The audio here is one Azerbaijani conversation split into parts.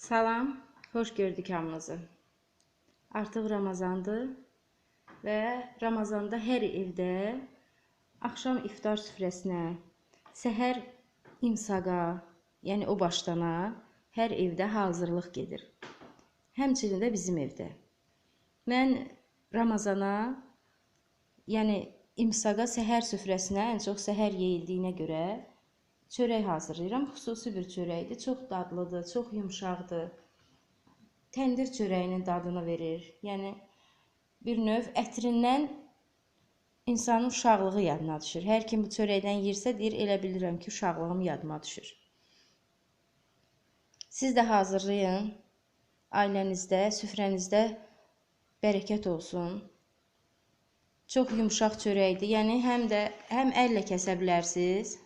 Salam, xoş gördük hamınızı. Artıq Ramazandır və Ramazanda hər evdə axşam iftar süfrəsinə, səhər imsaqa, yəni o başdana hər evdə hazırlıq gedir. Həmçinin də bizim evdə. Mən Ramazana, yəni imsaqa, səhər süfrəsinə ən çox səhər yeyildiyinə görə çörək hazırlayıram. Xüsusi bir çörəkdir. Çox dadlıdır, çox yumşaqdır. Təndir çörəyinin dadını verir. Yəni bir növ ətrindən insanın uşaqlığı yadına düşür. Hər kim bu çörəkdən yirsə deyir, elə bilirəm ki, uşaqlığım yadıma düşür. Siz də hazırlayın. Ailənizdə, süfrənizdə bərəkət olsun. Çox yumşaq çörəkdir. Yəni həm əllə kəsə bilərsiniz.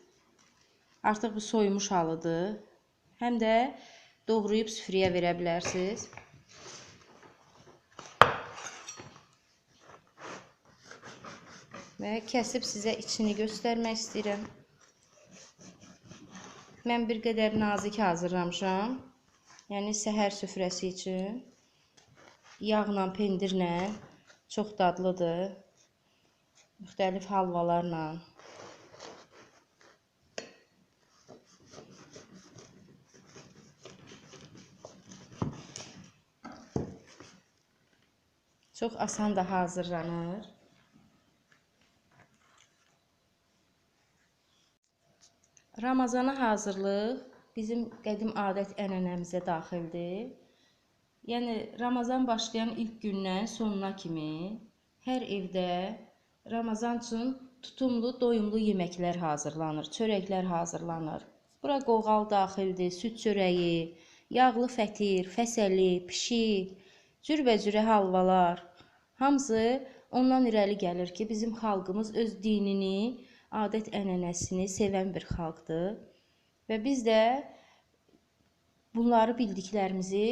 Artıq bu soyumuş halıdır. Həm də doğrayıb süfrəyə verə bilərsiniz. Və kəsib sizə içini göstərmək istəyirəm. Mən bir qədər nazik hazırlamışam. Yəni səhər süfrəsi üçün. Yağla, pendirlə çox dadlıdır. Müxtəlif halvalarla. Çox asan da hazırlanır. Ramazana hazırlıq bizim qədim adət-ənənəmizə daxildir. Yəni Ramazan başlayan ilk gündən sonuna kimi hər evdə Ramazan üçün tutumlu, doyumlu yeməklər hazırlanır, çörəklər hazırlanır. Bura qoğal daxildir, süd çörəyi, yağlı fətir, fəsəli, pişik, cürbəcürə halvalar. Hamısı ondan irəli gəlir ki, bizim xalqımız öz dinini, adət-ənənəsini sevən bir xalqdır. Və biz də bunları bildiklərimizi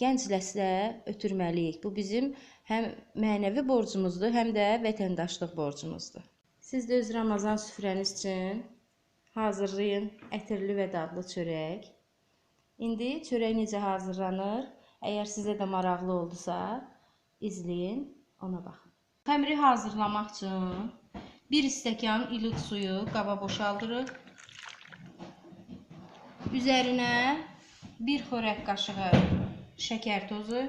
gənc nəslə ötürməliyik. Bu bizim həm mənəvi borcumuzdur, həm də vətəndaşlıq borcumuzdur. Siz də öz Ramazan süfrəniz üçün hazırlayın ətirli və dadlı çörək. İndi çörək necə hazırlanır? Əgər sizə də maraqlı oldusa, izləyin, ona baxın. Xəmiri hazırlamaq üçün 1 stəkan ilıq suyu qaba boşaldırıq. Üzərinə 1 xörək qaşığı şəkər tozu.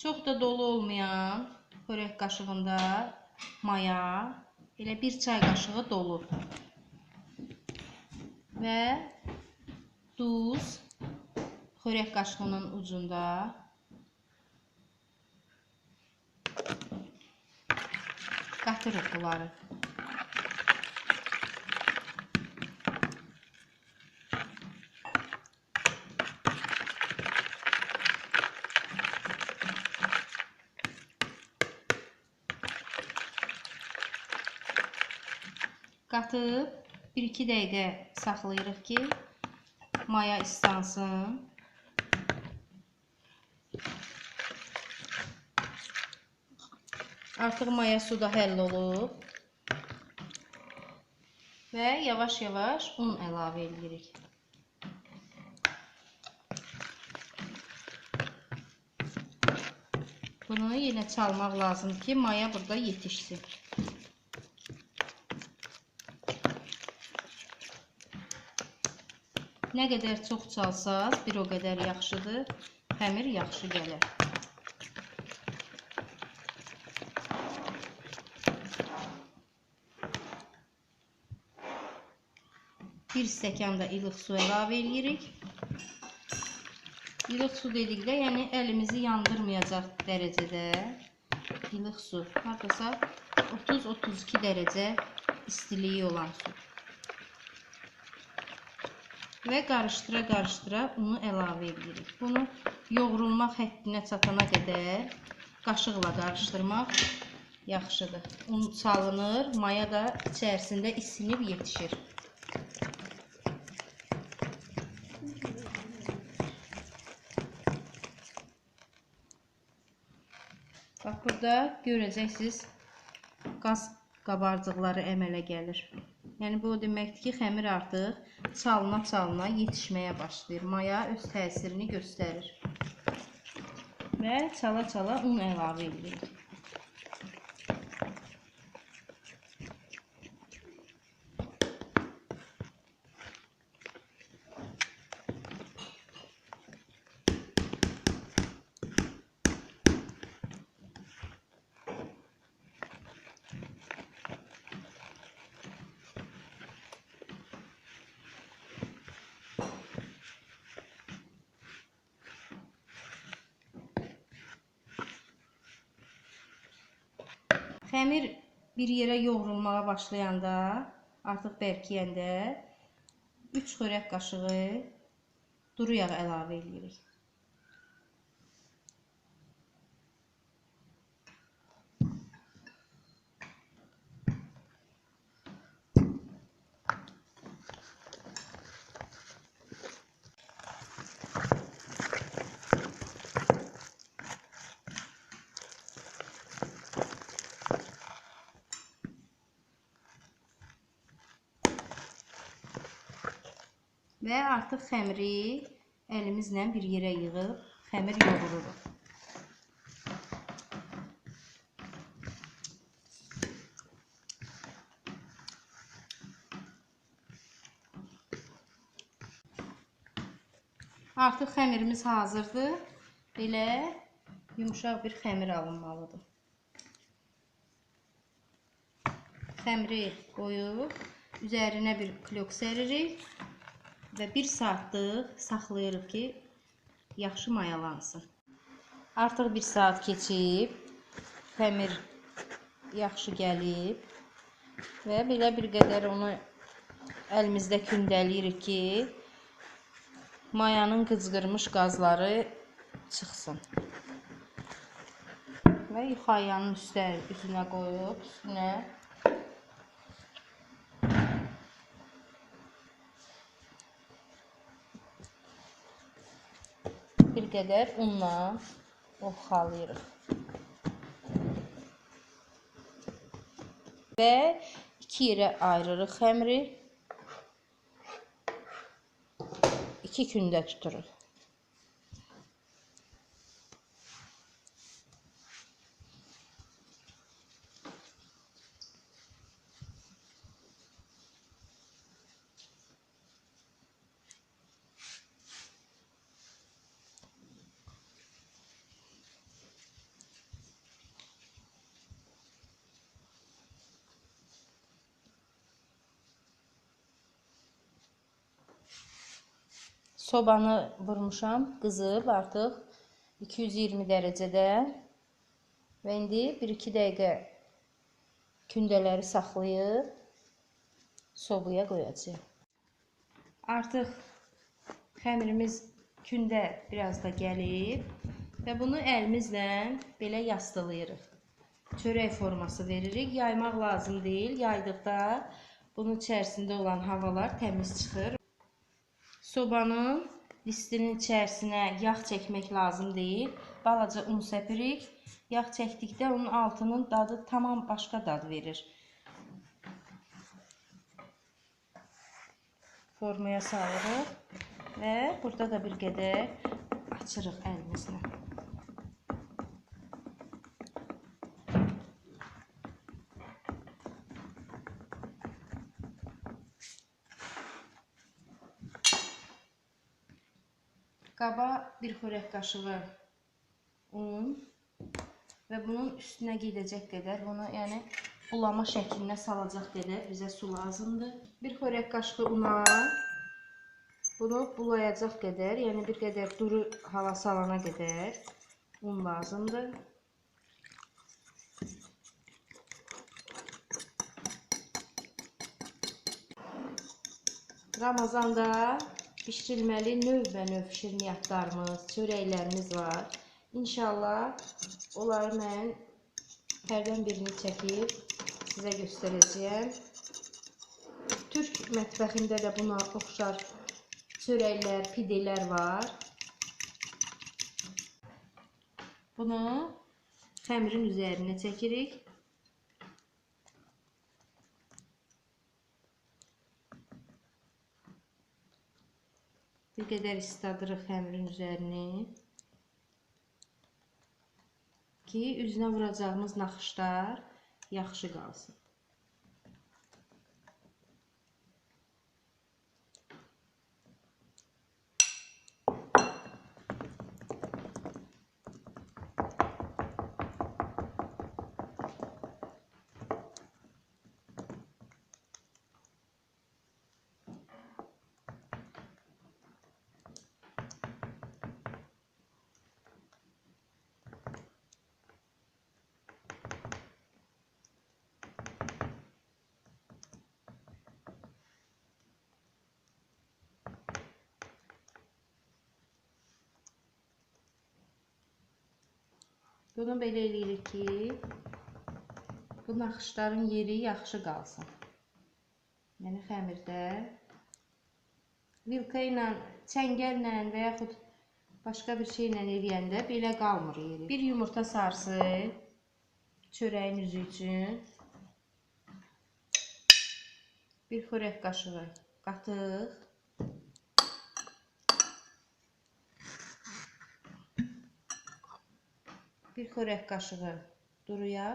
Çox da dolu olmayan xörək qaşığında maya, elə 1 çay qaşığı dolu. Və duz xörək qaşığının ucunda. Qatırıq bunları. Qatıb 1-2 dəqiqə saxlayırıq ki, maya islansın. Artıq maya suda həll olub. Və yavaş-yavaş un əlavə edirik. Bunu yenə çalmaq lazımdır ki, maya burada yetişsin. Nə qədər çox çalsaz, bir o qədər yaxşıdır. Xəmir yaxşı gələr. Bir stəkan da ilıq su əlavə edirik. İlıq su dedikdə, yəni əlimizi yandırmayacaq dərəcədə ilıq su. Hardasa 30-32 dərəcə istiliyi olan su. Və qarışdıra-qarışdıra unu əlavə edirik. Bunu yoğrulmaq həddinə çatana qədər qaşıqla qarışdırmaq yaxşıdır. Un salınır, maya da içərisində isinib yetişir. Bax, burada görəcəksiniz, qaz qabarcıqları əmələ gəlir. Yəni bu o deməkdir ki, xəmir artıq çalına yetişməyə başlayır. Maya öz təsirini göstərir. Və çala un əlavə edirik. Xəmir bir yerə yoğrulmağa başlayanda, artıq bərkiyəndə 3 xörək qaşığı duru yağ əlavə edirik. Və artıq xəmiri əlimizlə bir yerə yığıb xəmir yoğururuq. Artıq xəmirimiz hazırdır. Belə yumuşaq bir xəmir alınmalıdır. Xəmiri qoyub üzərinə bir klok səririk və 1 saatlıq saxlayırıq ki, yaxşı mayalansın. Artıq 1 saat keçib, xəmir yaxşı gəlib və belə bir qədər onu əlimizdə kündəliyirik ki, mayanın qıcqırmış qazları çıxsın. Və yuxarıyanın üzünə qoyub, üstünə bir qədər unla oxalayırıq. Və 2 yerə ayırırıq xəmiri. 2 kündə tuturuq. Sobanı vurmuşam, qızıb artıq 220 dərəcədə və indi 1-2 dəqiqə kündələri saxlayıb sobaya qoyacağım. Artıq xəmirimiz kündə biraz da gəlib və bunu əlimizlə belə yastılayırıq. Çörək forması veririk. Yaymaq lazım deyil. Yaydıqda bunun içərisində olan havalar təmiz çıxır. Sobanın listinin içərisinə yağ çəkmək lazım deyil. Balaca un səpirik. Yağ çəkdikdə onun altının dadı tamam başqa dad verir. Formaya salırıq və burada da bir qədər açırıq əlimizlə. Qaba bir xörək qaşığı un və bunun üstünə gedəcək qədər, bunu yəni bulama şəklinə salacaq qədər bizə su lazımdır. Bir xörək qaşığı una bunu bulayacaq qədər, yəni bir qədər duru hava salana qədər un lazımdır. Ramazanda bişirilməli növbə-növ şirniyyatlarımız, çörəklərimiz var. İnşallah onları mən hərdən birini çəkib sizə göstərəcəyəm. Türk mətbəxində də buna oxşar çörəklər, pidələr var. Bunu xəmirin üzərinə çəkirik. Bir qədər isladırıq xəmirin üzərini ki, üzünə vuracağımız naxışlar yaxşı qalsın. Bunu belə eləyirik ki, bu naxışların yeri yaxşı qalsın. Yəni xəmirdə vilka ilə, çəngəllə və yaxud başqa bir şeylə eləyəndə belə qalmır yeri. Bir yumurta sarısı çörəyin üzü üçün, bir xörək qaşığı qatıq, bir xörək qaşığı duru yağ,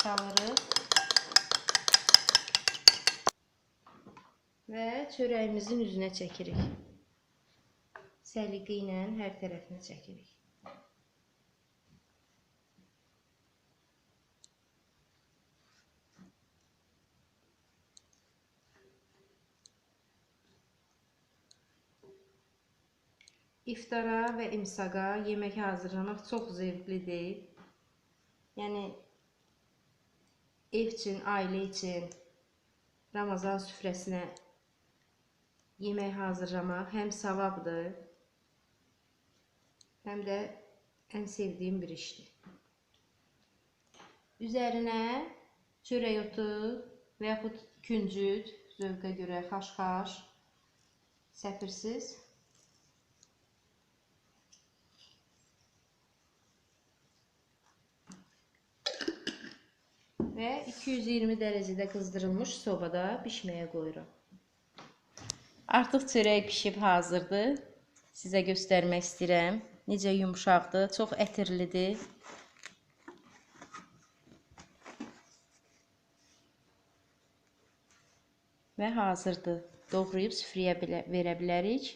çalırıq və çörəyimizin üzünə çəkirik. Səliqə ilə hər tərəfinə çəkirik. İftara və imsaqa yemək hazırlamaq çox zevklidir. Yəni ev üçün, ailə üçün Ramazan süfrəsinə yemək hazırlamaq həm savabdır, həm də ən sevdiyim bir işdir. Üzərinə çörək otu və yaxud küncüt, zövqə görə xaş-xaş səpirsiz. Və 220 dərəcədə qızdırılmış sobada pişməyə qoyuram. Artıq çörək pişib hazırdır. Sizə göstərmək istəyirəm. Necə yumşaqdır, çox ətirlidir. Və hazırdır. Doğrayıb süfrəyə verə bilərik.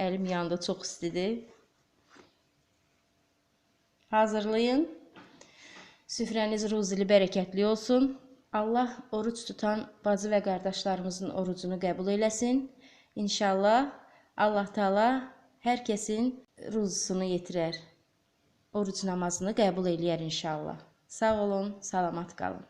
Əlim yanında çox istidir. Hazırlayın. Süfrəniz ruzili bərəkətli olsun. Allah oruç tutan bacı və qardaşlarımızın orucunu qəbul eləsin. İnşallah Allah Taala hər kəsin ruzusunu yetirər. Oruc namazını qəbul eləyər inşallah. Sağ olun, salamat qalın.